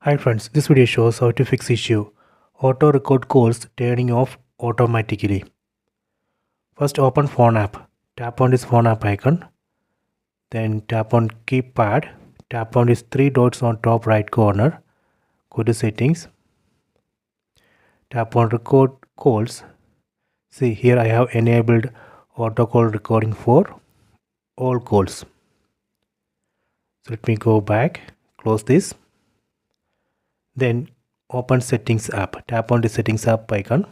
Hi friends, this video shows how to fix issue auto record calls turning off automatically. First open phone app, tap on this phone app icon, then tap on keypad, tap on these three dots on top right corner, go to settings, tap on record calls. See here I have enabled auto call recording for all calls. So let me go back, close this. Then open settings app, tap on the settings app icon,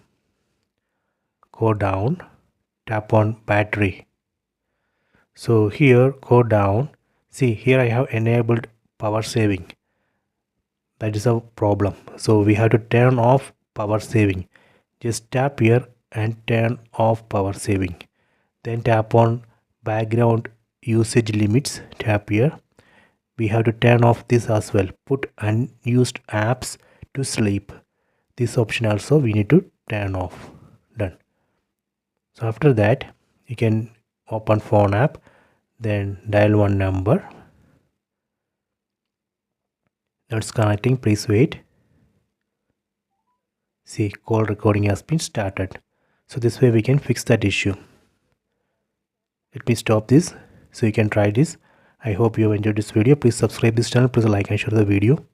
go down, tap on battery. So here go down, see here I have enabled power saving. That is a problem, so we have to turn off power saving. Just tap here and turn off power saving, then tap on background usage limits, tap here. We have to turn off this as well, put unused apps to sleep. This option also we need to turn off. Done. So after that you can open phone app, then dial one number. Now it's connecting, please wait. See, call recording has been started. So this way we can fix that issue. Let me stop this so you can try this. I hope you have enjoyed this video. Please subscribe this channel, please like and share the video.